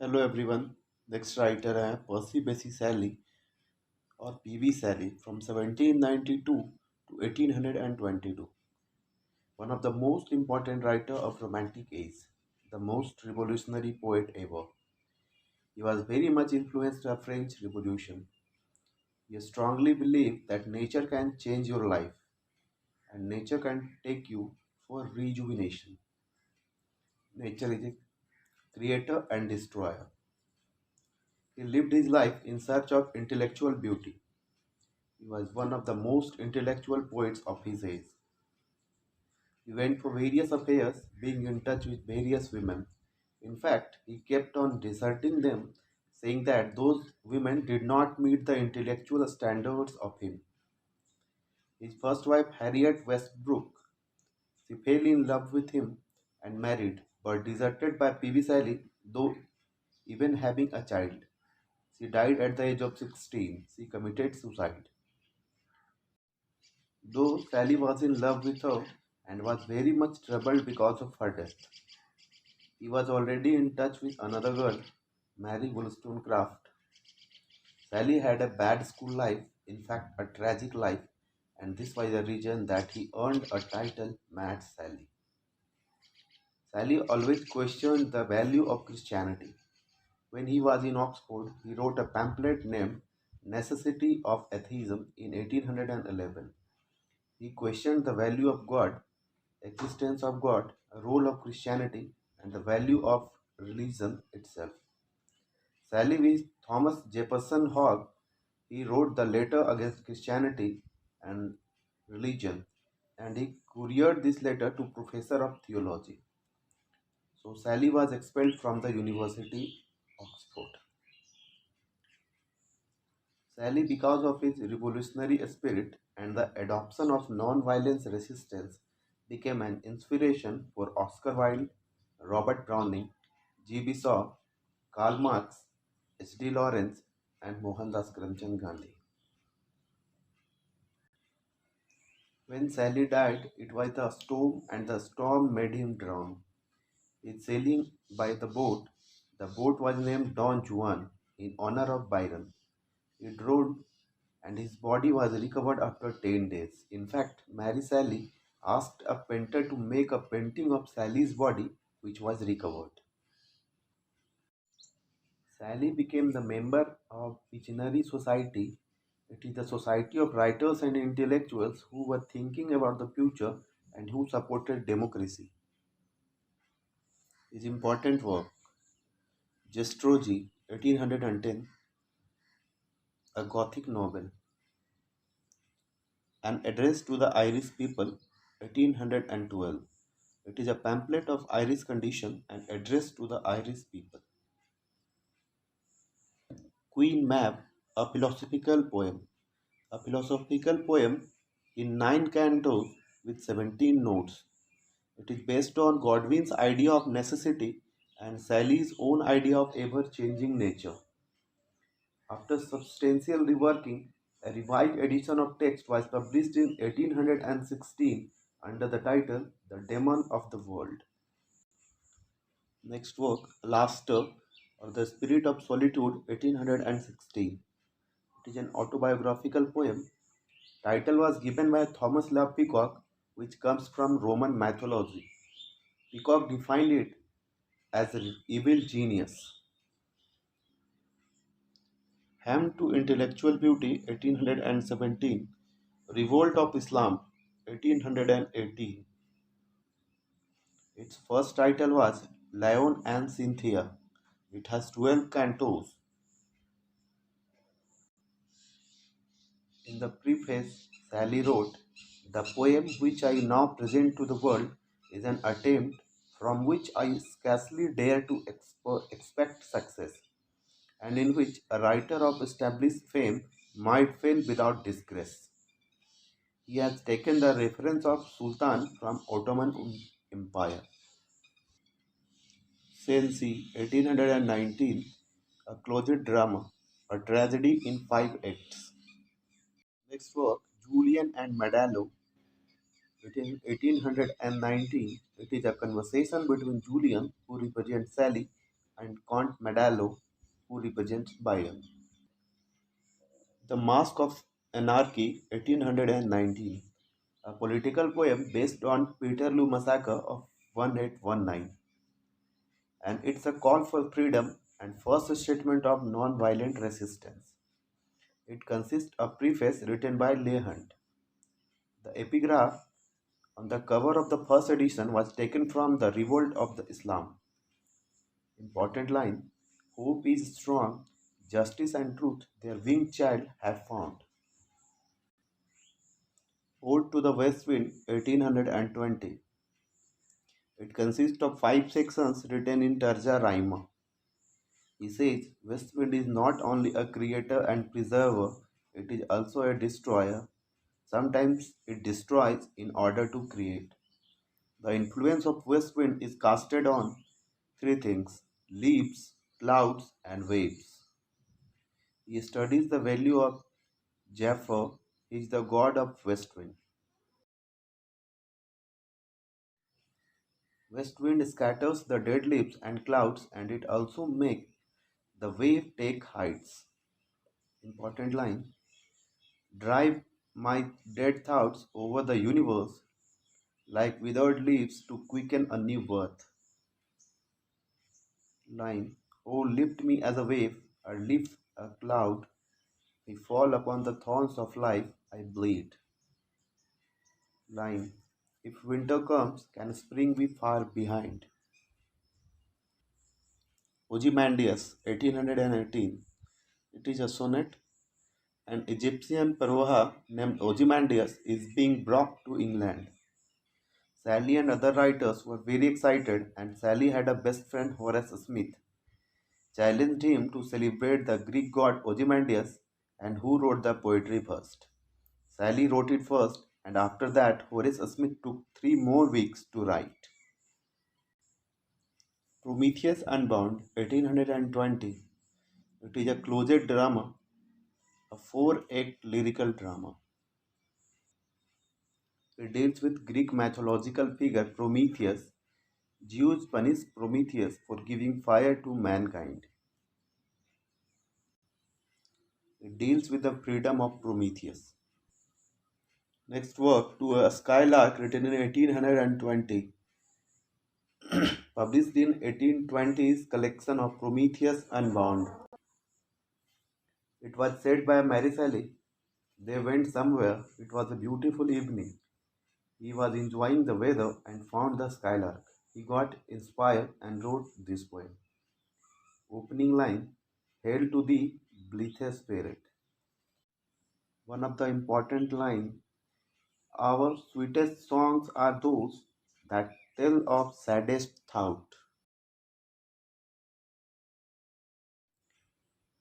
Hello everyone. Next writer है Percy Bysshe Shelley or P.B. Shelley from 1792 to 1822. One of the most important writer of Romantic age, the most revolutionary poet ever. He was very much influenced by French Revolution. He strongly believed that nature can change your life and nature can take you for rejuvenation. Nature is a creator and destroyer. He lived his life in search of intellectual beauty. He was one of the most intellectual poets of his age. He went for various affairs, being in touch with various women. In fact, he kept on deserting them, saying that those women did not meet the intellectual standards of him. His first wife, Harriet Westbrook, she fell in love with him and married, but deserted by P.B. Shelley, though even having a child. She died at the age of 16. She committed suicide. Though Sally was in love with her and was very much troubled because of her death. He was already in touch with another girl, Mary Wollstonecraft. Sally had a bad school life, in fact, a tragic life, and this was the reason that he earned a title, Mad Sally. Sally always questioned the value of Christianity. When he was in Oxford, he wrote a pamphlet named Necessity of Atheism in 1811. He questioned the value of God, existence of God, role of Christianity, and the value of religion itself. Sally with Thomas Jefferson Hogg, he wrote the letter against Christianity and religion, and he couriered this letter to Professor of Theology. So Sally was expelled from the University Oxford. Sally, because of his revolutionary spirit and the adoption of non-violence resistance, became an inspiration for Oscar Wilde, Robert Browning, G.B. Shaw, Karl Marx, H.D. Lawrence, and Mohandas Karamchand Gandhi. When Sally died, it was a storm, and the storm made him drown. In sailing by the boat was named Don Juan in honor of Byron. He drowned and his body was recovered after 10 days. In fact, Mary Sally asked a painter to make a painting of Sally's body, which was recovered. Sally became the member of Visionary Society. It is the society of writers and intellectuals who were thinking about the future and who supported democracy. His important work, Gestrogy, 1810, a Gothic novel, An Address to the Irish People, 1812. It is a pamphlet of Irish condition and address to the Irish people. Queen Mab, a philosophical poem. A philosophical poem in 9 cantos with 17 notes. It is based on Godwin's idea of necessity and Sally's own idea of ever-changing nature. After substantial reworking, a revised edition of text was published in 1816 under the title The Demon of the World. Next work, Laughter or The Spirit of Solitude, 1816. It is an autobiographical poem. Title was given by Thomas Love Peacock, which comes from Roman mythology. Peacock defined it as an evil genius. Hymn to Intellectual Beauty, 1817. Revolt of Islam, 1818. Its first title was Lion and Cynthia. It has 12 cantos. In the preface, Sally wrote, "The poem which I now present to the world is an attempt from which I scarcely dare to expect success, and in which a writer of established fame might fail without disgrace." He has taken the reference of Sultan from Ottoman Empire. Sensi, 1819, a closet drama, a tragedy in 5 acts. Next work, Julian and Madallo, it is 1819. It is a conversation between Julian, who represents Sally, and Count Medallo, who represents Bayern. The Mask of Anarchy, 1819, a political poem based on Peterloo massacre of 1819, and it's a call for freedom and first statement of non-violent resistance. It consists of preface written by Leigh Hunt. The epigraph on the cover of the first edition was taken from the Revolt of the Islam. Important line: hope is strong, justice and truth their winged child have found. Ode to the West Wind, 1820. It consists of five sections written in Tarja Rima. He says, West Wind is not only a creator and preserver, it is also a destroyer. Sometimes it destroys in order to create. The influence of West Wind is casted on three things: leaves, clouds, and waves. He studies the value of Jaffa, he is the god of West Wind. West wind scatters the dead leaves and clouds, and it also makes the wave take heights. Important line: drive my dead thoughts over the universe like withered leaves to quicken a new birth. Line: oh, lift me as a wave, or lift a cloud. I fall upon the thorns of life, I bleed. Line: if winter comes, can spring be far behind? Ozymandias, 1818. It is a sonnet. An Egyptian Paroha named Ozymandias is being brought to England. Sally and other writers were very excited, and Sally had a best friend, Horace Smith, challenged him to celebrate the Greek god Ozymandias and who wrote the poetry first. Sally wrote it first, and after that, Horace Smith took 3 more weeks to write. Prometheus Unbound, 1820. It is a closet drama, a four-act lyrical drama. It deals with Greek mythological figure Prometheus. Zeus punished Prometheus for giving fire to mankind. It deals with the freedom of Prometheus. Next work, To a Skylark, written in 1820, published in 1820's collection of Prometheus Unbound. It was said by Mary Shelley. They went somewhere. It was a beautiful evening. He was enjoying the weather and found the skylark. He got inspired and wrote this poem. Opening line: Hail to thee, blithe spirit. One of the important lines: our sweetest songs are those that tell of saddest thought.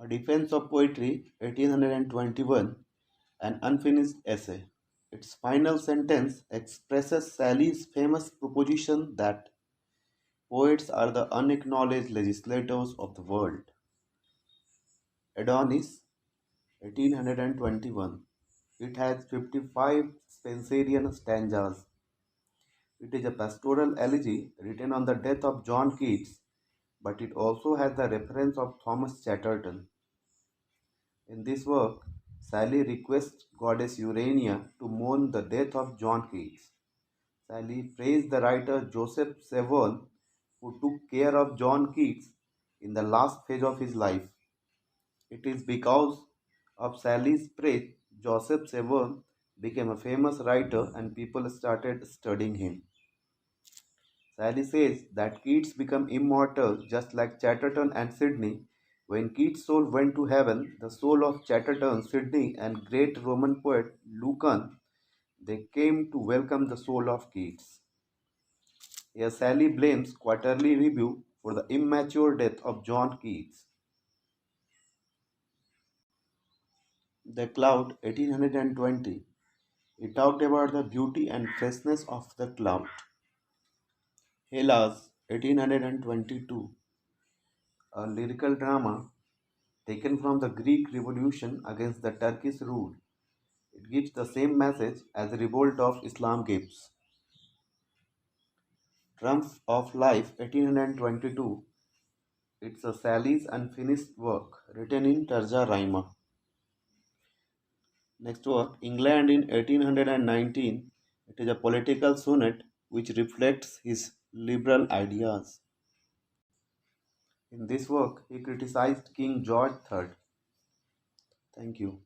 A Defense of Poetry, 1821, an unfinished essay. Its final sentence expresses Sally's famous proposition that poets are the unacknowledged legislators of the world. Adonis, 1821. It has 55 Spenserian stanzas. It is a pastoral elegy written on the death of John Keats, but it also has the reference of Thomas Chatterton. In this work, Sally requests goddess Urania to mourn the death of John Keats. Sally praised the writer Joseph Severn, who took care of John Keats in the last phase of his life. It is because of Sally's praise Joseph Severn became a famous writer and people started studying him. Sally says that Keats became immortal just like Chatterton and Sidney. When Keats' soul went to heaven, the soul of Chatterton, Sidney, and great Roman poet Lucan, they came to welcome the soul of Keats. Here Sally blames Quarterly Review for the immature death of John Keats. The Cloud, 1820. He talked about the beauty and freshness of the cloud. Hellas, 1822, a lyrical drama taken from the Greek Revolution against the Turkish rule. It gives the same message as the revolt of Islam gives. Triumph of Life, 1822, It's a Sally's unfinished work written in Tarja Rima. Next work, England in 1819. It is a political sonnet which reflects his liberal ideas. In this work, he criticized King George III. Thank you.